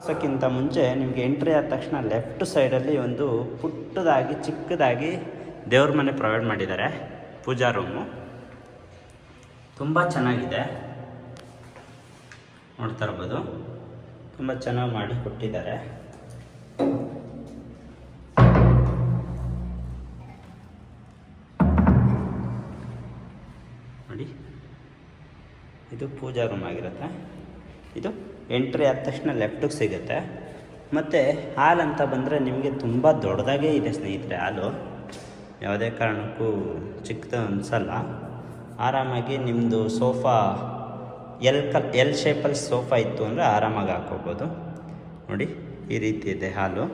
ಕ್ಕಿಂತ ಮುಂಚೆ ನಿಮಗೆ ಎಂಟ್ರಿ ಆದ ತಕ್ಷಣ ಲೆಫ್ಟ್ ಸೈಡಲ್ಲಿ ಒಂದು ಪುಟ್ಟದಾಗಿ ಚಿಕ್ಕದಾಗಿ ದೇವ್ರ ಮನೆ ಪ್ರೊವೈಡ್ ಮಾಡಿದ್ದಾರೆ. ಪೂಜಾ ರೂಮು ತುಂಬ ಚೆನ್ನಾಗಿದೆ, ನೋಡ್ತಾ ಇರ್ಬೋದು. ತುಂಬ ಚೆನ್ನಾಗಿ ಮಾಡಿ ಕೊಟ್ಟಿದ್ದಾರೆ. ನೋಡಿ, ಇದು ಪೂಜಾ ರೂಮ್ ಆಗಿರುತ್ತೆ. ಇದು ಎಂಟ್ರಿ ಆದ ತಕ್ಷಣ ಲೆಫ್ಟಿಗೆ ಸಿಗುತ್ತೆ. ಮತ್ತು ಹಾಲ್ ಅಂತ ಬಂದರೆ ನಿಮಗೆ ತುಂಬ ದೊಡ್ಡದಾಗೇ ಇದೆ ಸ್ನೇಹಿತರೆ. ಹಾಲು ಯಾವುದೇ ಕಾರಣಕ್ಕೂ ಚಿಕ್ಕದು ಅನಿಸಲ್ಲ. ಆರಾಮಾಗಿ ನಿಮ್ಮದು ಸೋಫಾ ಎಲ್ ಶೇಪಲ್ಲಿ ಸೋಫಾ ಇತ್ತು ಅಂದರೆ ಆರಾಮಾಗಿ ಹಾಕ್ಕೋಬೋದು. ನೋಡಿ, ಈ ರೀತಿ ಇದೆ ಹಾಲು.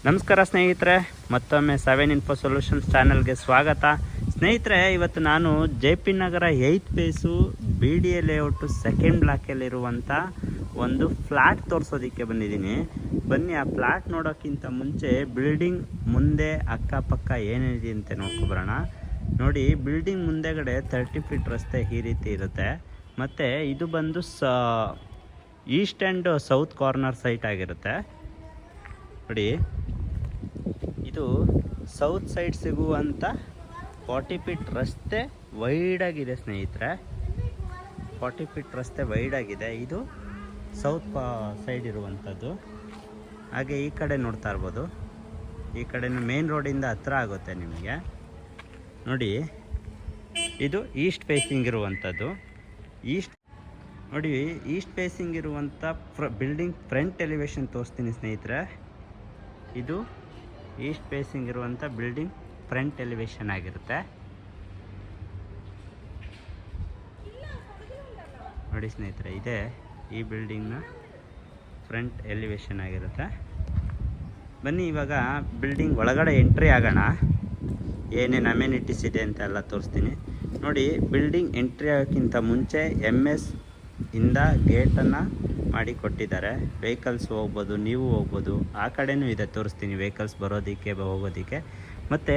ನಮಸ್ಕಾರ ಸ್ನೇಹಿತರೆ, ಮತ್ತೊಮ್ಮೆ 7 Info Solutions ಚಾನಲ್ಗೆ ಸ್ವಾಗತ. ಸ್ನೇಹಿತರೆ, ಇವತ್ತು ನಾನು JP Nagar 8th phase BDA layout 2nd ಬ್ಲಾಕಲ್ಲಿರುವಂಥ ಒಂದು ಫ್ಲ್ಯಾಟ್ ತೋರಿಸೋದಕ್ಕೆ ಬಂದಿದ್ದೀನಿ. ಬನ್ನಿ, ಆ ಫ್ಲ್ಯಾಟ್ ನೋಡೋಕ್ಕಿಂತ ಮುಂಚೆ ಬಿಲ್ಡಿಂಗ್ ಮುಂದೆ ಅಕ್ಕಪಕ್ಕ ಏನೇನಿದೆ ಅಂತ ನೋಡ್ಕೊಬರೋಣ. ನೋಡಿ, ಬಿಲ್ಡಿಂಗ್ ಮುಂದೆಗಡೆ 30 ಫೀಟ್ ರಸ್ತೆ ಈ ರೀತಿ ಇರುತ್ತೆ. ಮತ್ತು ಇದು ಬಂದು East and south corner site ಆಗಿರುತ್ತೆ. ನೋಡಿ, ಇದು ಸೌತ್ ಸೈಡ್ ಸಿಗುವಂಥ 40 ಫೀಟ್ ರಸ್ತೆ ವೈಡಾಗಿದೆ ಸ್ನೇಹಿತರೆ. 40 ಫೀಟ್ ರಸ್ತೆ ವೈಡಾಗಿದೆ. ಇದು ಸೌತ್ ಸೈಡ್ ಇರುವಂಥದ್ದು. ಹಾಗೆ ಈ ಕಡೆ ನೋಡ್ತಾ ಇರ್ಬೋದು, ಈ ಕಡೆನೂ ಮೇನ್ ರೋಡಿಂದ ಹತ್ರ ಆಗುತ್ತೆ ನಿಮಗೆ. ನೋಡಿ, ಇದು ಈಸ್ಟ್ ಫೇಸಿಂಗ್ ಇರುವಂಥದ್ದು. ನೋಡಿ, ಈಸ್ಟ್ ಫೇಸಿಂಗ್ ಇರುವಂಥ ಬಿಲ್ಡಿಂಗ್ ಫ್ರಂಟ್ ಎಲಿವೇಶನ್ ತೋರಿಸ್ತೀನಿ ಸ್ನೇಹಿತರೆ. ಇದು ಈಸ್ಟ್ ಫೇಸಿಂಗ್ ಇರುವಂಥ ಬಿಲ್ಡಿಂಗ್ ಫ್ರಂಟ್ ಎಲಿವೇಶನ್ ಆಗಿರುತ್ತೆ. ನೋಡಿ ಸ್ನೇಹಿತರೆ, ಇದೆ ಈ ಬಿಲ್ಡಿಂಗ್ನ ಫ್ರಂಟ್ ಎಲಿವೇಶನ್ ಆಗಿರುತ್ತೆ. ಬನ್ನಿ, ಇವಾಗ ಬಿಲ್ಡಿಂಗ್ ಒಳಗಡೆ ಎಂಟ್ರಿ ಆಗೋಣ. ಏನೇನು ಅಮ್ಯುನಿಟೀಸ್ ಇದೆ ಅಂತೆಲ್ಲ ತೋರಿಸ್ತೀನಿ. ನೋಡಿ, ಬಿಲ್ಡಿಂಗ್ ಎಂಟ್ರಿ ಆಗೋಕ್ಕಿಂತ ಮುಂಚೆ MS ಇಂದ ಗೇಟನ್ನು ಮಾಡಿ ಕೊಟ್ಟಿದ್ದಾರೆ. ವೆಹಿಕಲ್ಸ್ ಹೋಗ್ಬೋದು, ನೀವು ಹೋಗ್ಬೋದು. ಆ ಕಡೆನೂ ಇದೆ, ತೋರಿಸ್ತೀನಿ ವೆಹಿಕಲ್ಸ್ ಬರೋದಕ್ಕೆ ಹೋಗೋದಕ್ಕೆ. ಮತ್ತು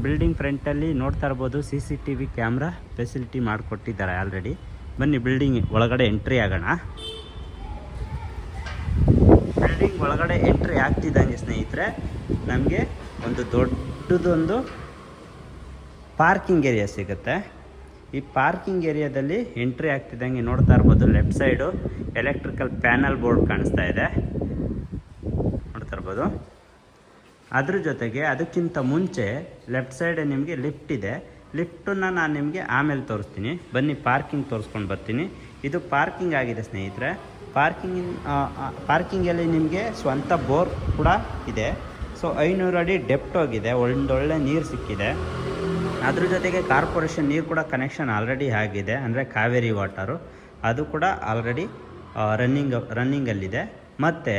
ಬಿಲ್ಡಿಂಗ್ ಫ್ರಂಟಲ್ಲಿ ನೋಡ್ತಾ ಇರ್ಬೋದು, CCTV ಕ್ಯಾಮ್ರಾ ಫೆಸಿಲಿಟಿ ಮಾಡಿಕೊಟ್ಟಿದ್ದಾರೆ ಆಲ್ರೆಡಿ. ಬನ್ನಿ, ಬಿಲ್ಡಿಂಗ್ ಒಳಗಡೆ ಎಂಟ್ರಿ ಆಗೋಣ. ಬಿಲ್ಡಿಂಗ್ ಒಳಗಡೆ ಎಂಟ್ರಿ ಆಗ್ತಿದ್ದಂಗೆ ಸ್ನೇಹಿತರೆ, ನಮಗೆ ಒಂದು ದೊಡ್ಡದೊಂದು ಪಾರ್ಕಿಂಗ್ ಏರಿಯಾ ಸಿಗುತ್ತೆ. ಈ ಪಾರ್ಕಿಂಗ್ ಏರಿಯಾದಲ್ಲಿ ಎಂಟ್ರಿ ಆಗ್ತಿದ್ದಂಗೆ ನೋಡ್ತಾ ಇರ್ಬೋದು, left side electrical panel board ಕಾಣಿಸ್ತಾ ಇದೆ, ನೋಡ್ತಾ ಇರ್ಬೋದು. ಅದ್ರ ಜೊತೆಗೆ ಅದಕ್ಕಿಂತ ಮುಂಚೆ ಲೆಫ್ಟ್ ಸೈಡ್ ನಿಮಗೆ ಲಿಫ್ಟ್ ಇದೆ. ಲಿಫ್ಟನ್ನು ನಾನು ನಿಮಗೆ ಆಮೇಲೆ ತೋರಿಸ್ತೀನಿ. ಬನ್ನಿ, ಪಾರ್ಕಿಂಗ್ ತೋರಿಸ್ಕೊಂಡು ಬರ್ತೀನಿ. ಇದು ಪಾರ್ಕಿಂಗ್ ಆಗಿದೆ ಸ್ನೇಹಿತರೆ. ಪಾರ್ಕಿಂಗಲ್ಲಿ ನಿಮಗೆ ಸ್ವಂತ ಬೋರ್ ಕೂಡ ಇದೆ. 500 ಅಡಿ ಡೆಪ್ಟ್ ಹೋಗಿದೆ, ಒಳ್ಳೊಳ್ಳೆ ನೀರು ಸಿಕ್ಕಿದೆ. ಅದ್ರ ಜೊತೆಗೆ ಕಾರ್ಪೊರೇಷನ್ ನೀರು ಕೂಡ ಕನೆಕ್ಷನ್ ಆಲ್ರೆಡಿ ಆಗಿದೆ, ಅಂದರೆ ಕಾವೇರಿ ವಾಟರು. ಅದು ಕೂಡ ಆಲ್ರೆಡಿ ರನ್ನಿಂಗಲ್ಲಿದೆ. ಮತ್ತು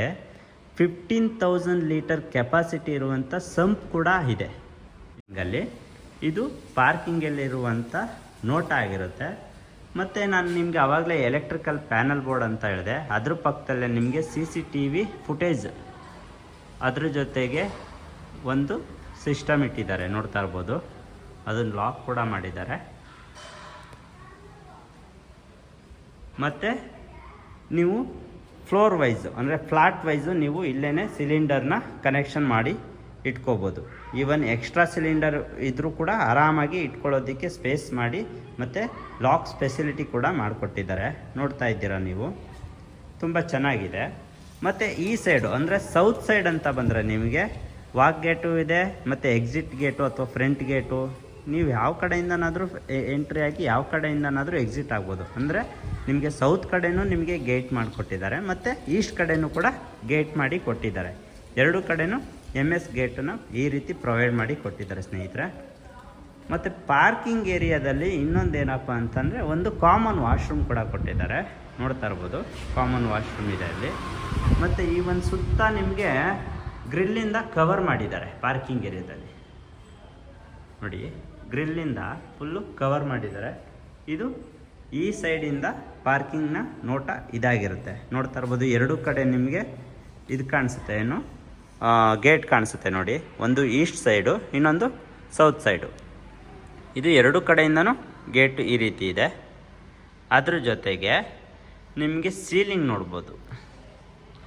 15,000 ಲೀಟರ್ ಕೆಪಾಸಿಟಿ ಇರುವಂಥ ಸಂಪ್ ಕೂಡ ಇದೆ ಅಲ್ಲಿ. ಇದು ಪಾರ್ಕಿಂಗಲ್ಲಿರುವಂಥ ನೋಟ ಆಗಿರುತ್ತೆ. ಮತ್ತು ನಾನು ನಿಮಗೆ ಆವಾಗಲೇ ಎಲೆಕ್ಟ್ರಿಕಲ್ ಪ್ಯಾನಲ್ ಬೋರ್ಡ್ ಅಂತ ಹೇಳಿದೆ, ಅದ್ರ ಪಕ್ಕದಲ್ಲೇ ನಿಮಗೆ CCTV ಫುಟೇಜ್, ಅದ್ರ ಜೊತೆಗೆ ಒಂದು ಸಿಸ್ಟಮ್ ಇಟ್ಟಿದ್ದಾರೆ, ನೋಡ್ತಾ ಇರ್ಬೋದು. ಅದನ್ನು ಲಾಕ್ ಕೂಡ ಮಾಡಿದ್ದಾರೆ. ಮತ್ತು ನೀವು ಫ್ಲೋರ್ ವೈಸು, ಅಂದರೆ ಫ್ಲಾಟ್ ವೈಸು ನೀವು ಇಲ್ಲೇ ಸಿಲಿಂಡರ್ನ ಕನೆಕ್ಷನ್ ಮಾಡಿ ಇಟ್ಕೋಬೋದು. ಈವನ್ ಎಕ್ಸ್ಟ್ರಾ ಸಿಲಿಂಡರ್ ಇದ್ದರೂ ಕೂಡ ಆರಾಮಾಗಿ ಇಟ್ಕೊಳ್ಳೋದಕ್ಕೆ ಸ್ಪೇಸ್ ಮಾಡಿ, ಮತ್ತು ಲಾಕ್ಸ್ ಫೆಸಿಲಿಟಿ ಕೂಡ ಮಾಡಿಕೊಟ್ಟಿದ್ದಾರೆ, ನೋಡ್ತಾ ಇದ್ದೀರಾ ನೀವು. ತುಂಬ ಚೆನ್ನಾಗಿದೆ. ಮತ್ತು ಈ ಸೈಡು ಅಂದರೆ ಸೌತ್ ಸೈಡ್ ಅಂತ ಬಂದರೆ ನಿಮಗೆ ವಾಕ್ ಗೇಟು ಇದೆ, ಮತ್ತು ಎಕ್ಸಿಟ್ ಗೇಟು ಅಥವಾ ಫ್ರಂಟ್ ಗೇಟು. ನೀವು ಯಾವ ಕಡೆಯಿಂದನಾದರೂ ಎಂಟ್ರಿ ಆಗಿ ಯಾವ ಕಡೆಯಿಂದನಾದರೂ ಎಕ್ಸಿಟ್ ಆಗ್ಬೋದು. ಅಂದರೆ ನಿಮಗೆ ಸೌತ್ ಕಡೆಯೂ ನಿಮಗೆ ಗೇಟ್ ಮಾಡಿಕೊಟ್ಟಿದ್ದಾರೆ, ಮತ್ತು ಈಸ್ಟ್ ಕಡೆಯೂ ಕೂಡ ಗೇಟ್ ಮಾಡಿ ಕೊಟ್ಟಿದ್ದಾರೆ. ಎರಡೂ ಕಡೆಯೂ MS ಗೇಟನ್ನು ಈ ರೀತಿ ಪ್ರೊವೈಡ್ ಮಾಡಿ ಕೊಟ್ಟಿದ್ದಾರೆ ಸ್ನೇಹಿತರೆ. ಮತ್ತು ಪಾರ್ಕಿಂಗ್ ಏರಿಯಾದಲ್ಲಿ ಇನ್ನೊಂದೇನಪ್ಪ ಅಂತಂದರೆ ಒಂದು ಕಾಮನ್ ವಾಶ್ರೂಮ್ ಕೂಡ ಕೊಟ್ಟಿದ್ದಾರೆ, ನೋಡ್ತಾ ಇರ್ಬೋದು. ಕಾಮನ್ ವಾಶ್ರೂಮ್ ಇದೆ ಅಲ್ಲಿ. ಮತ್ತು ಈ ಒಂದು ಸುತ್ತ ನಿಮಗೆ ಗ್ರಿಲ್ಲಿಂದ ಕವರ್ ಮಾಡಿದ್ದಾರೆ ಪಾರ್ಕಿಂಗ್ ಏರಿಯಾದಲ್ಲಿ. ನೋಡಿ, ಗ್ರಿಲ್ಲಿಂದ ಫುಲ್ಲು ಕವರ್ ಮಾಡಿದ್ದಾರೆ. ಇದು ಈ ಸೈಡಿಂದ ಪಾರ್ಕಿಂಗ್ನ ನೋಟ ಇದಾಗಿರುತ್ತೆ, ನೋಡ್ತಾ ಇರ್ಬೋದು. ಎರಡೂ ಕಡೆ ನಿಮಗೆ ಇದು ಕಾಣಿಸುತ್ತೆ, ಏನು ಗೇಟ್ ಕಾಣಿಸುತ್ತೆ ನೋಡಿ. ಒಂದು ಈಸ್ಟ್ ಸೈಡು, ಇನ್ನೊಂದು ಸೌತ್ ಸೈಡು. ಇದು ಎರಡು ಕಡೆಯಿಂದನೂ ಗೇಟು ಈ ರೀತಿ ಇದೆ. ಅದ್ರ ಜೊತೆಗೆ ನಿಮಗೆ ಸೀಲಿಂಗ್ ನೋಡ್ಬೋದು,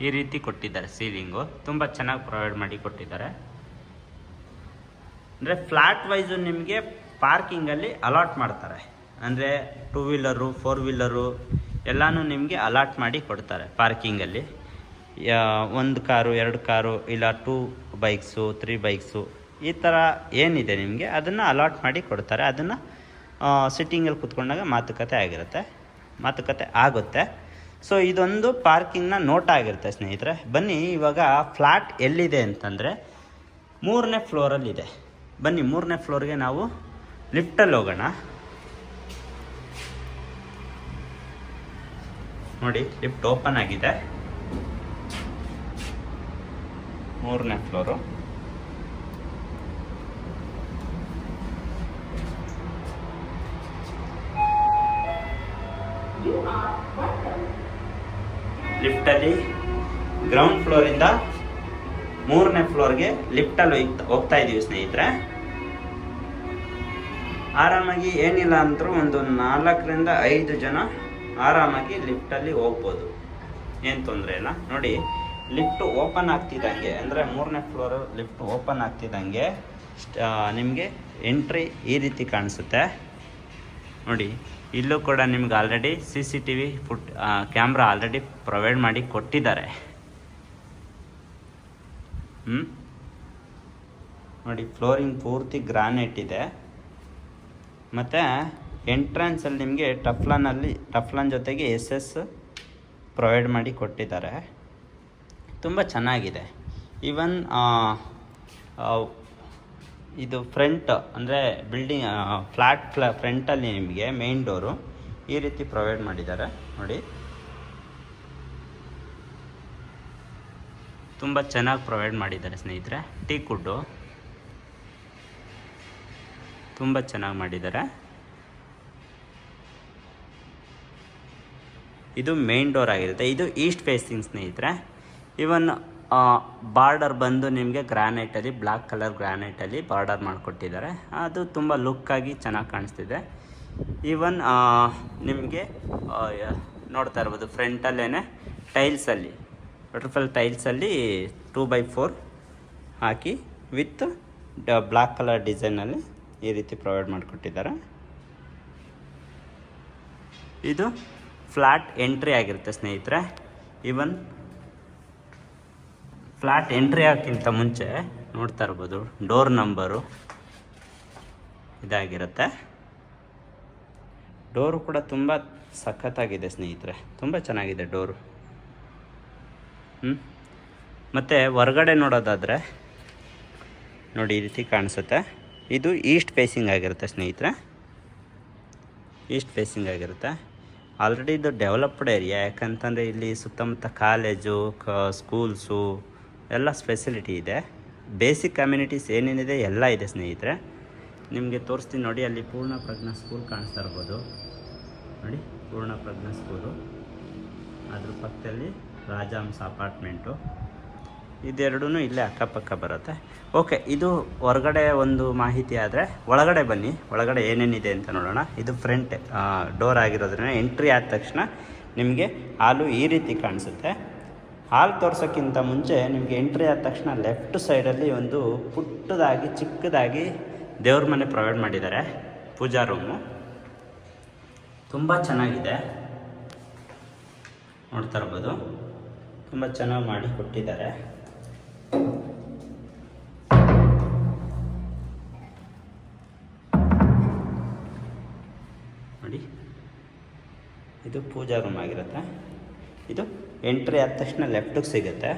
ಈ ರೀತಿ ಕೊಟ್ಟಿದ್ದಾರೆ. ಸೀಲಿಂಗು ತುಂಬ ಚೆನ್ನಾಗಿ ಪ್ರೊವೈಡ್ ಮಾಡಿ ಕೊಟ್ಟಿದ್ದಾರೆ. ಅಂದರೆ ಫ್ಲ್ಯಾಟ್ ವೈಸು ನಿಮಗೆ ಪಾರ್ಕಿಂಗಲ್ಲಿ ಅಲಾಟ್ ಮಾಡ್ತಾರೆ. ಅಂದರೆ 2 ವೀಲರು 4 ವೀಲರು ಎಲ್ಲನೂ ನಿಮಗೆ ಅಲಾಟ್ ಮಾಡಿ ಕೊಡ್ತಾರೆ ಪಾರ್ಕಿಂಗಲ್ಲಿ. 1 ಕಾರು 2 ಕಾರು ಇಲ್ಲ 2 ಬೈಕ್ಸು 3 ಬೈಕ್ಸು ಈ ಥರ ಏನಿದೆ ನಿಮಗೆ ಅದನ್ನು ಅಲಾಟ್ ಮಾಡಿ ಕೊಡ್ತಾರೆ. ಅದನ್ನು ಸಿಟ್ಟಿಂಗಲ್ಲಿ ಕೂತ್ಕೊಂಡಾಗ ಮಾತುಕತೆ ಆಗುತ್ತೆ. ಸೊ ಇದೊಂದು ಪಾರ್ಕಿಂಗ್ನ ನೋಟ ಆಗಿರುತ್ತೆ ಸ್ನೇಹಿತರೆ. ಬನ್ನಿ ಇವಾಗ ಫ್ಲ್ಯಾಟ್ ಎಲ್ಲಿದೆ ಅಂತಂದರೆ 3ನೇ ಫ್ಲೋರಲ್ಲಿದೆ. ಬನ್ನಿ 3ನೇ ಫ್ಲೋರ್ಗೆ ನಾವು ಲಿಫ್ಟಲ್ಲಿ ಹೋಗೋಣ. ನೋಡಿ ಲಿಫ್ಟ್ ಓಪನ್ ಆಗಿದೆ. 3ನೇ ಫ್ಲೋರು. ಲಿಫ್ಟಲ್ಲಿ ಗ್ರೌಂಡ್ ಫ್ಲೋರಿಂದ 3ನೇ ಫ್ಲೋರ್ಗೆ ಲಿಫ್ಟಲ್ಲಿ ಹೋಗ್ತಾ ಇದ್ದೀವಿ ಸ್ನೇಹಿತರೆ. ಆರಾಮಾಗಿ ಏನಿಲ್ಲ ಅಂದರೂ ಒಂದು 4ರಿಂದ 5 ಜನ ಆರಾಮಾಗಿ ಲಿಫ್ಟಲ್ಲಿ ಹೋಗ್ಬೋದು, ಏನು ತೊಂದರೆ ಇಲ್ಲ. ನೋಡಿ ಲಿಫ್ಟ್ ಓಪನ್ ಆಗ್ತಿದ್ದಂಗೆ, ಅಂದರೆ 3ನೇ ಫ್ಲೋರು ಲಿಫ್ಟ್ ಓಪನ್ ಆಗ್ತಿದ್ದಂಗೆ ನಿಮಗೆ ಎಂಟ್ರಿ ಈ ರೀತಿ ಕಾಣಿಸುತ್ತೆ. ನೋಡಿ ಇಲ್ಲೂ ಕೂಡ ನಿಮ್ಗೆ already CCTV camera already provide ಮಾಡಿ ಕೊಟ್ಟಿದ್ದಾರೆ. ನೋಡಿ ಫ್ಲೋರಿಂಗ್ ಪೂರ್ತಿ ಗ್ರಾನೈಟ್ ಇದೆ. ಮತ್ತು ಎಂಟ್ರೆನ್ಸಲ್ಲಿ ನಿಮಗೆ ಟಫ್ಲಾನ್ ಜೊತೆಗೆ SS ಪ್ರೊವೈಡ್ ಮಾಡಿ ಕೊಟ್ಟಿದ್ದಾರೆ. ತುಂಬ ಚೆನ್ನಾಗಿದೆ. ಈವನ್ ಇದು ಫ್ರಂಟ್ ಅಂದರೆ ಬಿಲ್ಡಿಂಗ್ ಫ್ರಂಟಲ್ಲಿ ನಿಮಗೆ ಮೇನ್ ಡೋರು ಈ ರೀತಿ ಪ್ರೊವೈಡ್ ಮಾಡಿದ್ದಾರೆ. ನೋಡಿ ತುಂಬ ಚೆನ್ನಾಗಿ ಪ್ರೊವೈಡ್ ಮಾಡಿದ್ದಾರೆ ಸ್ನೇಹಿತರೆ. ಟೀಕ್ ವುಡ್ಡು ತುಂಬ ಚೆನ್ನಾಗಿ ಮಾಡಿದ್ದಾರೆ. ಇದು ಮೇನ್ ಡೋರ್ ಆಗಿರುತ್ತೆ. ಇದು ಈಸ್ಟ್ ಫೇಸಿಂಗ್ ಸ್ನೇಹಿತರೆ. ಇವನ್ ಬಾರ್ಡರ್ ಬಂದು ನಿಮಗೆ ಗ್ರಾನೈಟಲ್ಲಿ ಬ್ಲ್ಯಾಕ್ ಕಲರ್ ಗ್ರಾನೈಟಲ್ಲಿ ಬಾರ್ಡರ್ ಮಾಡಿಕೊಟ್ಟಿದ್ದಾರೆ. ಅದು ತುಂಬ ಲುಕ್ಕಾಗಿ ಚೆನ್ನಾಗಿ ಕಾಣಿಸ್ತಿದೆ. ಈವನ್ ನಿಮಗೆ ನೋಡ್ತಾ ಇರ್ಬೋದು ಫ್ರಂಟಲ್ಲೇ ಟೈಲ್ಸಲ್ಲಿ ಬಟರ್ಫ್ಲೈ ಟೈಲ್ಸಲ್ಲಿ 2x4 ಹಾಕಿ ವಿತ್ ಬ್ಲ್ಯಾಕ್ ಕಲರ್ ಡಿಸೈನಲ್ಲಿ ಈ ರೀತಿ ಪ್ರೊವೈಡ್ ಮಾಡಿಕೊಟ್ಟಿದ್ದಾರೆ. ಇದು ಫ್ಲ್ಯಾಟ್ ಎಂಟ್ರಿ ಆಗಿರುತ್ತೆ ಸ್ನೇಹಿತರೆ. ಈವನ್ ಫ್ಲ್ಯಾಟ್ ಎಂಟ್ರಿ ಆಗೋಕ್ಕಿಂತ ಮುಂಚೆ ನೋಡ್ತಾ ಇರ್ಬೋದು ಡೋರ್ ನಂಬರು ಇದಾಗಿರುತ್ತೆ. ಡೋರು ಕೂಡ ತುಂಬ ಸಖತ್ತಾಗಿದೆ ಸ್ನೇಹಿತರೆ, ತುಂಬ ಚೆನ್ನಾಗಿದೆ ಡೋರು. ಮತ್ತು ಹೊರಗಡೆ ನೋಡೋದಾದರೆ ನೋಡಿ ಈ ರೀತಿ ಕಾಣಿಸುತ್ತೆ. ಇದು ಈಸ್ಟ್ ಫೇಸಿಂಗ್ ಆಗಿರುತ್ತೆ ಸ್ನೇಹಿತರೆ. ಈಸ್ಟ್ ಫೇಸಿಂಗ್ ಆಗಿರುತ್ತೆ. ಆಲ್ರೆಡಿ ಇದು ಡೆವಲಪ್ಡ್ ಏರಿಯಾ. ಯಾಕಂತಂದರೆ ಇಲ್ಲಿ ಸುತ್ತಮುತ್ತ ಕಾಲೇಜು ಸ್ಕೂಲ್ಸು ಎಲ್ಲ ಫೆಸಿಲಿಟಿ ಇದೆ. ಬೇಸಿಕ್ ಕಮ್ಯುನಿಟೀಸ್ ಏನೇನಿದೆ ಎಲ್ಲ ಇದೆ ಸ್ನೇಹಿತರೆ. ನಿಮಗೆ ತೋರಿಸ್ತೀನಿ ನೋಡಿ. ಅಲ್ಲಿ ಪೂರ್ಣ ಪ್ರಜ್ಞಾ ಸ್ಕೂಲ್ ಕಾಣಿಸ್ತಾ ಇರ್ಬೋದು ನೋಡಿ, ಪೂರ್ಣ ಪ್ರಜ್ಞಾ ಸ್ಕೂಲು. ಅದ್ರ ಪಕ್ಕದಲ್ಲಿ ರಾಜಹಂಸ ಅಪಾರ್ಟ್ಮೆಂಟು. ಇದೆರಡೂ ಇಲ್ಲೇ ಅಕ್ಕಪಕ್ಕ ಬರುತ್ತೆ. ಓಕೆ, ಇದು ಹೊರಗಡೆ ಒಂದು ಮಾಹಿತಿ ಆದರೆ ಒಳಗಡೆ ಬನ್ನಿ. ಒಳಗಡೆ ಏನೇನಿದೆ ಅಂತ ನೋಡೋಣ. ಇದು ಫ್ರಂಟ್ ಡೋರ್ ಆಗಿರೋದ್ರಿಂದ ಎಂಟ್ರಿ ಆದ ತಕ್ಷಣ ನಿಮಗೆ ಹಾಲು ಈ ರೀತಿ ಕಾಣಿಸುತ್ತೆ. ಹಾಲು ತೋರ್ಸೋಕ್ಕಿಂತ ಮುಂಚೆ ನಿಮಗೆ ಎಂಟ್ರಿ ಆದ ತಕ್ಷಣ ಲೆಫ್ಟ್ ಸೈಡಲ್ಲಿ ಒಂದು ಪುಟ್ಟದಾಗಿ ಚಿಕ್ಕದಾಗಿ ದೇವ್ರ ಮನೆ ಪ್ರೊವೈಡ್ ಮಾಡಿದ್ದಾರೆ. ಪೂಜಾ ರೂಮು ತುಂಬ ಚೆನ್ನಾಗಿದೆ, ನೋಡ್ತಾ ಇರ್ಬೋದು. ತುಂಬ ಚೆನ್ನಾಗಿ ಮಾಡಿ ಕೊಟ್ಟಿದ್ದಾರೆ. ನೋಡಿ, ಇದು ಪೂಜಾ ರೂಮ್ ಆಗಿರುತ್ತೆ. ಇದು ಎಂಟ್ರಿ ಆದ ತಕ್ಷಣ ಲೆಫ್ಟಿಗೆ ಸಿಗುತ್ತೆ.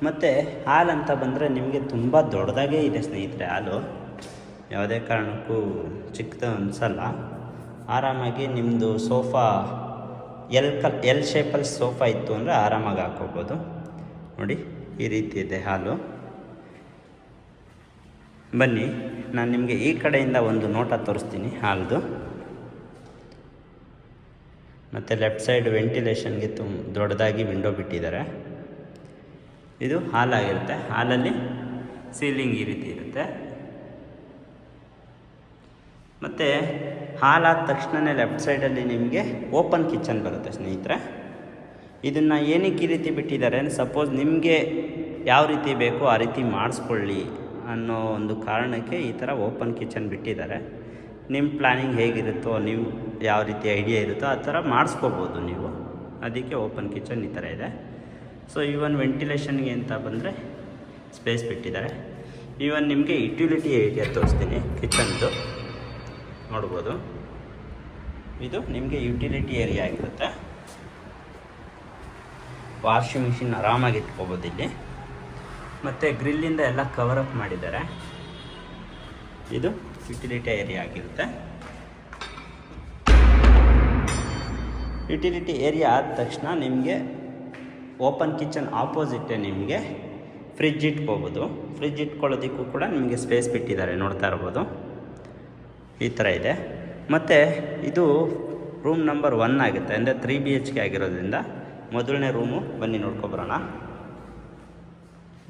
ಮತ್ತು ಹಾಲ್ ಅಂತ ಬಂದರೆ ನಿಮಗೆ ತುಂಬ ದೊಡ್ಡದಾಗೇ ಇದೆ ಸ್ನೇಹಿತರೆ. ಹಾಲು ಯಾವುದೇ ಕಾರಣಕ್ಕೂ ಚಿಕ್ಕದು ಅನಿಸಲ್ಲ. ಆರಾಮಾಗಿ ನಿಮ್ಮದು ಸೋಫಾ ಎಲ್ ಶೇಪಲ್ಲಿ ಸೋಫಾ ಇತ್ತು ಅಂದರೆ ಆರಾಮಾಗಿ ಹಾಕ್ಕೋಬೋದು. ನೋಡಿ ಈ ರೀತಿ ಇದೆ ಹಾಲು. ಬನ್ನಿ ನಾನು ನಿಮಗೆ ಈ ಕಡೆಯಿಂದ ಒಂದು ನೋಟ ತೋರಿಸ್ತೀನಿ ಹಾಲ್ದು. ಮತ್ತು ಲೆಫ್ಟ್ ಸೈಡ್ ವೆಂಟಿಲೇಷನ್ಗೆ ದೊಡ್ಡದಾಗಿ ವಿಂಡೋ ಬಿಟ್ಟಿದ್ದಾರೆ. ಇದು ಹಾಲಾಗಿರುತ್ತೆ. ಹಾಲಲ್ಲಿ ಸೀಲಿಂಗ್ ಈ ರೀತಿ ಇರುತ್ತೆ. ಮತ್ತು ಹಾಲಾದ ತಕ್ಷಣವೇ ಲೆಫ್ಟ್ ಸೈಡಲ್ಲಿ ನಿಮಗೆ ಓಪನ್ ಕಿಚನ್ ಬರುತ್ತೆ ಸ್ನೇಹಿತರೆ. ಇದನ್ನು ಏನಕ್ಕೆ ಈ ರೀತಿ ಬಿಟ್ಟಿದ್ದಾರೆ, ಸಪೋಸ್ ನಿಮಗೆ ಯಾವ ರೀತಿ ಬೇಕೋ ಆ ರೀತಿ ಮಾಡಿಸ್ಕೊಳ್ಳಿ ಅನ್ನೋ ಒಂದು ಕಾರಣಕ್ಕೆ ಈ ಥರ ಓಪನ್ ಕಿಚನ್ ಬಿಟ್ಟಿದ್ದಾರೆ. ನಿಮ್ಮ ಪ್ಲ್ಯಾನಿಂಗ್ ಹೇಗಿರುತ್ತೋ, ನೀವು ಯಾವ ರೀತಿ ಐಡಿಯಾ ಇರುತ್ತೋ ಆ ಥರ ಮಾಡಿಸ್ಕೋಬೋದು ನೀವು. ಅದಕ್ಕೆ ಓಪನ್ ಕಿಚನ್ ಈ ಥರ ಇದೆ. ಸೊ ಈವನ್ ವೆಂಟಿಲೇಷನ್ಗೆ ಅಂತ ಬಂದರೆ ಸ್ಪೇಸ್ ಬಿಟ್ಟಿದ್ದಾರೆ. ಈವನ್ ನಿಮಗೆ ಯುಟಿಲಿಟಿ ಏರಿಯಾ ತೋರಿಸ್ತೀನಿ ಕಿಚನ್ದು, ನೋಡ್ಬೋದು. ಇದು ನಿಮಗೆ ಯುಟಿಲಿಟಿ ಏರಿಯಾ ಆಗಿರುತ್ತೆ. ವಾಷಿಂಗ್ ಮಿಷಿನ್ ಆರಾಮಾಗಿ ಇಟ್ಕೋಬೋದು ಇಲ್ಲಿ. ಮತ್ತು ಗ್ರಿಲ್ಲಿಂದ ಎಲ್ಲ ಕವರಪ್ ಮಾಡಿದ್ದಾರೆ. ಇದು ಯುಟಿಲಿಟಿ ಏರಿಯಾ ಆಗಿರುತ್ತೆ. ಯುಟಿಲಿಟಿ ಏರಿಯಾ ಆದ ತಕ್ಷಣ ನಿಮಗೆ ಓಪನ್ ಕಿಚನ್ ಆಪೋಸಿಟೇ ನಿಮಗೆ ಫ್ರಿಜ್ ಇಟ್ಕೋಬೋದು. ಫ್ರಿಜ್ ಇಟ್ಕೊಳ್ಳೋದಕ್ಕೂ ಕೂಡ ನಿಮಗೆ ಸ್ಪೇಸ್ ಬಿಟ್ಟಿದ್ದಾರೆ, ನೋಡ್ತಾ ಇರ್ಬೋದು. ಈ ಥರ ಇದೆ. ಮತ್ತು ಇದು ರೂಮ್ ನಂಬರ್ 1 ಆಗುತ್ತೆ, ಅಂದರೆ 3 BHK ಆಗಿರೋದ್ರಿಂದ ಮೊದಲನೇ ರೂಮು ಬನ್ನಿ ನೋಡ್ಕೊಬರೋಣ.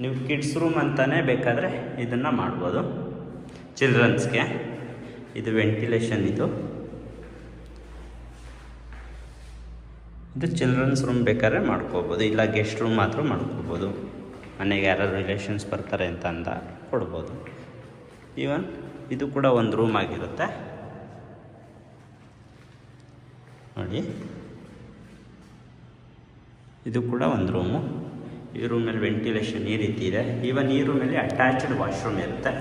ನೀವು ಕಿಡ್ಸ್ ರೂಮ್ ಅಂತಲೇ ಬೇಕಾದರೆ ಇದನ್ನು ಮಾಡ್ಬೋದು, ಚಿಲ್ಡ್ರನ್ಸ್ಗೆ. ಇದು ವೆಂಟಿಲೇಷನ್, ಇದು ಚಿಲ್ಡ್ರನ್ಸ್ ರೂಮ್ ಬೇಕಾದ್ರೆ ಮಾಡ್ಕೋಬೋದು, ಇಲ್ಲ ಗೆಸ್ಟ್ ರೂಮ್ ಮಾತ್ರ ಮಾಡ್ಕೋಬೋದು. ಮನೆಗೆ ಯಾರು ರಿಲೇಷನ್ಸ್ ಬರ್ತಾರೆ ಅಂತ ಕೊಡ್ಬೋದು. ಈವನ್ ಇದು ಕೂಡ ಒಂದು ರೂಮ್ ಆಗಿರುತ್ತೆ ನೋಡಿ. ಇದು ಕೂಡ ಒಂದು ರೂಮು. ಈ ರೂಮಲ್ಲಿ ವೆಂಟಿಲೇಷನ್ ಈ ರೀತಿ ಇದೆ. ಈವನ್ ಈ ರೂಮಲ್ಲಿ ಅಟ್ಯಾಚ್ಡ್ ವಾಶ್ರೂಮ್ ಇರುತ್ತೆ.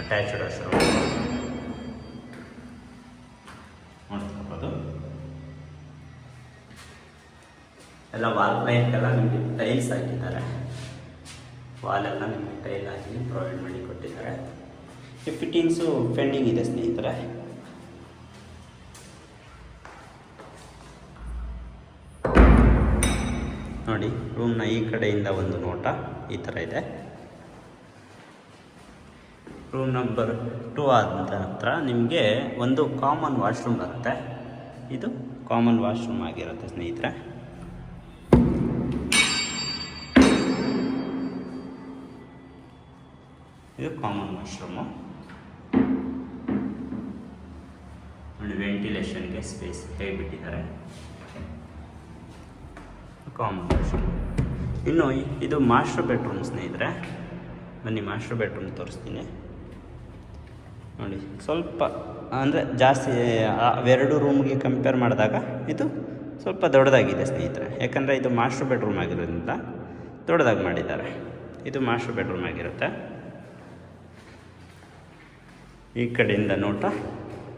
ಅಟ್ಯಾಚ್ಡ್ ವಾಶ್ರೂಮ್ ನೋಡ್ಕೊಬೋದು. ಎಲ್ಲ ವಾಲ್ ಪೈಂಟೆಲ್ಲ ನಿಮಗೆ ಟೈಲ್ಸ್ ಹಾಕಿದ್ದಾರೆ. ವಾಲೆಲ್ಲ ನಿಮಗೆ ಟೈಲ್ ಹಾಕಿ ಪ್ರೊವೈಡ್ ಮಾಡಿ ಕೊಟ್ಟಿದ್ದಾರೆ. ಈ ಫಿಟ್ಟಿಂಗ್ಸು ಪೆಂಡಿಂಗ್ ಇದೆ ಸ್ನೇಹಿತರೆ. ನೋಡಿ, ರೂಮ್ನ ಈ ಕಡೆಯಿಂದ ಒಂದು ನೋಟ ಈ ಥರ ಇದೆ. ರೂಮ್ ನಂಬರ್ 2 ಆದ ನಂತರ ನಿಮಗೆ ಒಂದು ಕಾಮನ್ ವಾಶ್ರೂಮ್ ಬರುತ್ತೆ. ಇದು ಕಾಮನ್ ವಾಶ್ರೂಮ್ ಆಗಿರುತ್ತೆ ಸ್ನೇಹಿತರೆ. ಇದು ಕಾಮನ್ ವಾಶ್ರೂಮು ನೋಡಿ. ವೆಂಟಿಲೇಷನ್ಗೆ ಸ್ಪೇಸ್ ಹೇಗೆ ಬಿಟ್ಟಿದ್ದಾರೆ. Common washroom. ಇನ್ನು ಇದು ಮಾಸ್ಟರ್ ಬೆಡ್ರೂಮ್ ಸ್ನೇಹಿತರೆ. ಬನ್ನಿ ಮಾಸ್ಟರ್ ಬೆಡ್ರೂಮ್ ತೋರಿಸ್ತೀನಿ ನೋಡಿ. ಸ್ವಲ್ಪ ಅಂದರೆ ಜಾಸ್ತಿ ಅವೆರಡು ರೂಮ್ಗೆ ಕಂಪೇರ್ ಮಾಡಿದಾಗ ಇದು ಸ್ವಲ್ಪ ದೊಡ್ಡದಾಗಿದೆ ಸ್ನೇಹಿತರೆ. ಯಾಕಂದರೆ ಇದು ಮಾಸ್ಟರ್ ಬೆಡ್ರೂಮ್ ಆಗಿರೋದ್ರಿಂದ ದೊಡ್ಡದಾಗಿ ಮಾಡಿದ್ದಾರೆ. ಇದು ಮಾಸ್ಟರ್ ಬೆಡ್ರೂಮ್ ಆಗಿರುತ್ತೆ. ಈ ಕಡೆಯಿಂದ ನೋಟ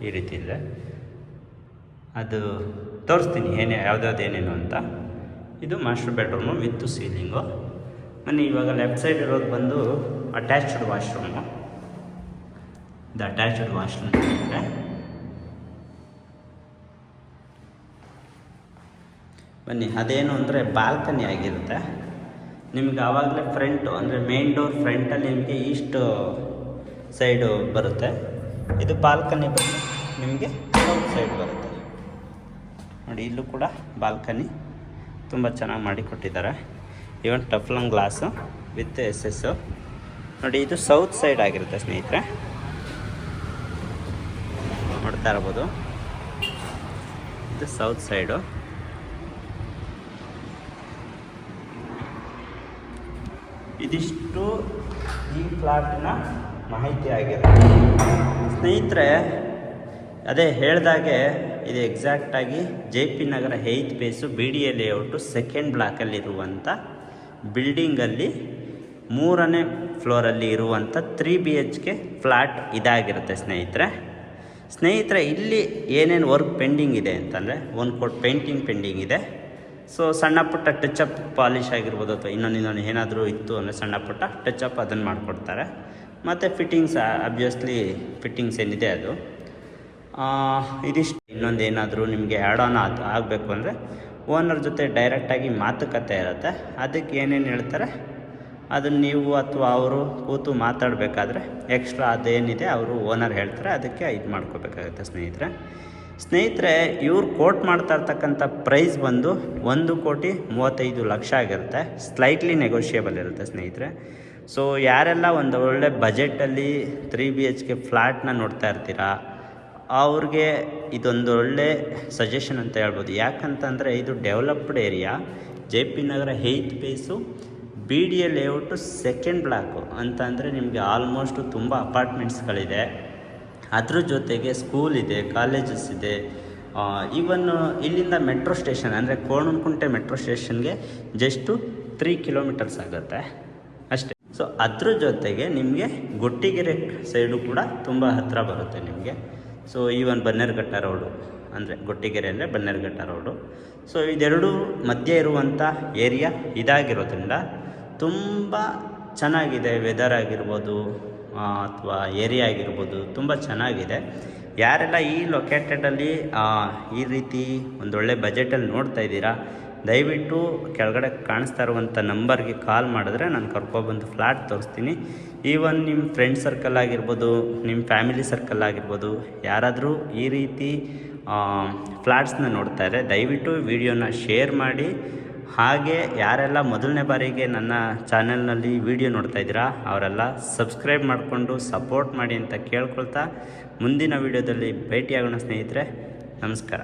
ಈ ರೀತಿ ಇದೆ. ಅದು ತೋರಿಸ್ತೀನಿ ಯಾವ್ದಾವ್ದು ಏನೇನು ಅಂತ. ಇದು ಮಾಸ್ಟರ್ ಬೆಡ್ರೂಮು ವಿತ್ ಸೀಲಿಂಗು. ಬನ್ನಿ ಇವಾಗ ಲೆಫ್ಟ್ ಸೈಡ್ ಇರೋದು ಬಂದು ಅಟ್ಯಾಚ್ಡ್ ವಾಶ್ರೂಮು. ಇದು ಅಟ್ಯಾಚ್ಡ್ ವಾಶ್ರೂಮ್ ಇದೆ. ಬನ್ನಿ, ಅದೇನು ಅಂದರೆ ಬಾಲ್ಕನಿ ಆಗಿರುತ್ತೆ. ನಿಮ್ಗೆ ಆವಾಗಲೇ ಫ್ರಂಟು ಅಂದರೆ ಮೇನ್ ಡೋರ್ ಫ್ರಂಟಲ್ಲಿ ನಿಮಗೆ ಈಸ್ಟ್ ಸೈಡು ಬರುತ್ತೆ. ಇದು ಬಾಲ್ಕನಿ ಬಂದು ನಿಮಗೆ ಸೌತ್ ಸೈಡ್ ಬರುತ್ತೆ ನೋಡಿ. ಇಲ್ಲೂ ಕೂಡ ಬಾಲ್ಕನಿ ತುಂಬ ಚೆನ್ನಾಗಿ ಮಾಡಿಕೊಟ್ಟಿದ್ದಾರೆ. ಇವನ್ ಟಫ್ಲಂಗ್ ಗ್ಲಾಸು ವಿತ್ SS ನೋಡಿ. ಇದು ಸೌತ್ ಸೈಡ್ ಆಗಿರುತ್ತೆ ಸ್ನೇಹಿತರೆ, ನೋಡ್ತಾ ಇರ್ಬೋದು. ಇದು ಸೌತ್ ಸೈಡು. ಇದಿಷ್ಟು ಈ ಫ್ಲಾಟಿನ ಮಾಹಿತಿ ಆಗಿರುತ್ತೆ ಸ್ನೇಹಿತರೆ. ಅದೇ ಹೇಳ್ದಾಗೆ ಇದು ಎಕ್ಸಾಕ್ಟಾಗಿ JP ನಗರ 8th ಬೇಸು BDA ಲೇಔಟು 2nd ಬ್ಲಾಕಲ್ಲಿರುವಂಥ ಬಿಲ್ಡಿಂಗಲ್ಲಿ 3ನೇ ಫ್ಲೋರಲ್ಲಿ ಇರುವಂಥ 3 BHK ಫ್ಲ್ಯಾಟ್ ಇದಾಗಿರುತ್ತೆ ಸ್ನೇಹಿತರೆ. ಇಲ್ಲಿ ಏನೇನು ವರ್ಕ್ ಪೆಂಡಿಂಗ್ ಇದೆ ಅಂತಂದರೆ, ಒಂದು ಕೋಟ್ ಪೇಂಟಿಂಗ್ ಪೆಂಡಿಂಗ್ ಇದೆ. ಸೊ ಸಣ್ಣ ಪುಟ್ಟ ಟಚಪ್ ಪಾಲಿಷ್ ಆಗಿರ್ಬೋದು, ಅಥವಾ ಇನ್ನೊಂದು ಏನಾದರೂ ಇತ್ತು ಅಂದರೆ ಸಣ್ಣ ಪುಟ್ಟ ಟಚಪ್ ಅದನ್ನು ಮಾಡಿಕೊಡ್ತಾರೆ. ಮತ್ತು ಫಿಟ್ಟಿಂಗ್ಸ್ ಆಬ್ವಿಯಸ್ಲಿ ಫಿಟ್ಟಿಂಗ್ಸ್ ಏನಿದೆ ಅದು ಇದಿಷ್ಟು. ಇನ್ನೊಂದು ಏನಾದರೂ ನಿಮಗೆ ಆ್ಯಡ್ ಆನ್ ಆಗಬೇಕು ಅಂದರೆ ಓನರ್ ಜೊತೆ ಡೈರೆಕ್ಟಾಗಿ ಮಾತುಕತೆ ಇರುತ್ತೆ. ಅದಕ್ಕೆ ಏನೇನು ಹೇಳ್ತಾರೆ ಅದನ್ನು ನೀವು ಅಥವಾ ಅವರು ಕೂತು ಮಾತಾಡಬೇಕಾದ್ರೆ ಎಕ್ಸ್ಟ್ರಾ ಅದೇನಿದೆ ಅವರು ಓನರ್ ಹೇಳ್ತಾರೆ, ಅದಕ್ಕೆ ಇದು ಮಾಡ್ಕೋಬೇಕಾಗುತ್ತೆ ಸ್ನೇಹಿತರೆ. ಇವ್ರು ಕೋಟ್ ಮಾಡ್ತಾ ಇರ್ತಕ್ಕಂಥ ಪ್ರೈಸ್ ಬಂದು 1,35,00,000 ಆಗಿರುತ್ತೆ. ಸ್ಲೈಟ್ಲಿ ನೆಗೋಷಿಯೇಬಲ್ ಇರುತ್ತೆ ಸ್ನೇಹಿತರೆ. ಸೊ ಯಾರೆಲ್ಲ ಒಂದು ಒಳ್ಳೆ ಬಜೆಟಲ್ಲಿ 3 BHK ಫ್ಲ್ಯಾಟ್ನ ನೋಡ್ತಾ ಇರ್ತೀರಾ ಅವ್ರಿಗೆ ಇದೊಂದು ಒಳ್ಳೆ ಸಜೆಷನ್ ಅಂತ ಹೇಳ್ಬೋದು. ಯಾಕಂತಂದರೆ ಇದು developed area, JP Nagar 8th phase, BDA layout 2nd block ಅಂತ ಅಂದರೆ ನಿಮಗೆ ಆಲ್ಮೋಸ್ಟು ತುಂಬ ಅಪಾರ್ಟ್ಮೆಂಟ್ಸ್ಗಳಿದೆ. ಅದ್ರ ಜೊತೆಗೆ ಸ್ಕೂಲ್ ಇದೆ, ಕಾಲೇಜಸ್ ಇದೆ, ಈವನ್ ಇಲ್ಲಿಂದ ಮೆಟ್ರೋ ಸ್ಟೇಷನ್ ಅಂದರೆ ಕೋಣನಕುಂಟೆ ಮೆಟ್ರೋ ಸ್ಟೇಷನ್ಗೆ ಜಸ್ಟು 3 ಕಿಲೋಮೀಟರ್ಸ್ ಆಗುತ್ತೆ ಅಷ್ಟೇ. ಸೊ ಅದ್ರ ಜೊತೆಗೆ ನಿಮಗೆ ಗೊಟ್ಟಿಗೆರೆ ಸೈಡು ಕೂಡ ತುಂಬ ಹತ್ತಿರ ಬರುತ್ತೆ ನಿಮಗೆ. ಸೊ ಈವನ್ ಬನ್ನೇರುಘಟ್ಟ ರೋಡು ಅಂದರೆ ಗೊಟ್ಟಿಗೆರೆ ಅಂದರೆ ಬನ್ನೇರುಘಟ್ಟ ರೋಡು. ಸೊ ಇದೆರಡೂ ಮಧ್ಯೆ ಇರುವಂಥ ಏರಿಯಾ ಇದಾಗಿರೋದ್ರಿಂದ ತುಂಬ ಚೆನ್ನಾಗಿದೆ. ವೆದರ್ ಆಗಿರ್ಬೋದು ಅಥವಾ ಏರಿಯಾ ಆಗಿರ್ಬೋದು ತುಂಬ ಚೆನ್ನಾಗಿದೆ. ಯಾರೆಲ್ಲ ಈ ಲೊಕೇಟೆಡಲ್ಲಿ ಈ ರೀತಿ ಒಂದೊಳ್ಳೆ ಬಜೆಟಲ್ಲಿ ನೋಡ್ತಾ ಇದ್ದೀರಾ, ದಯವಿಟ್ಟು ಕೆಳಗಡೆ ಕಾಣಿಸ್ತಾ ಇರುವಂಥ ನಂಬರ್ಗೆ ಕಾಲ್ ಮಾಡಿದ್ರೆ ನಾನು ಕರ್ಕೊಬಂದು ಫ್ಲ್ಯಾಟ್ ತೋರಿಸ್ತೀನಿ. ಈವನ್ ನಿಮ್ಮ ಫ್ರೆಂಡ್ ಸರ್ಕಲ್ ಆಗಿರ್ಬೋದು, ನಿಮ್ಮ ಫ್ಯಾಮಿಲಿ ಸರ್ಕಲ್ ಆಗಿರ್ಬೋದು, ಯಾರಾದರೂ ಈ ರೀತಿ ಫ್ಲ್ಯಾಟ್ಸ್ನ ನೋಡ್ತಾರೆ ದಯವಿಟ್ಟು ವಿಡಿಯೋನ ಶೇರ್ ಮಾಡಿ. ಹಾಗೆ ಯಾರೆಲ್ಲ ಮೊದಲನೇ ಬಾರಿಗೆ ನನ್ನ ಚಾನೆಲ್ನಲ್ಲಿ ವಿಡಿಯೋ ನೋಡ್ತಾ ಇದ್ದೀರಾ ಅವರೆಲ್ಲ ಸಬ್ಸ್ಕ್ರೈಬ್ ಮಾಡಿಕೊಂಡು ಸಪೋರ್ಟ್ ಮಾಡಿ ಅಂತ ಕೇಳ್ಕೊಳ್ತಾ ಮುಂದಿನ ವಿಡಿಯೋದಲ್ಲಿ ಭೇಟಿಯಾಗೋಣ ಸ್ನೇಹಿತರೆ. ನಮಸ್ಕಾರ.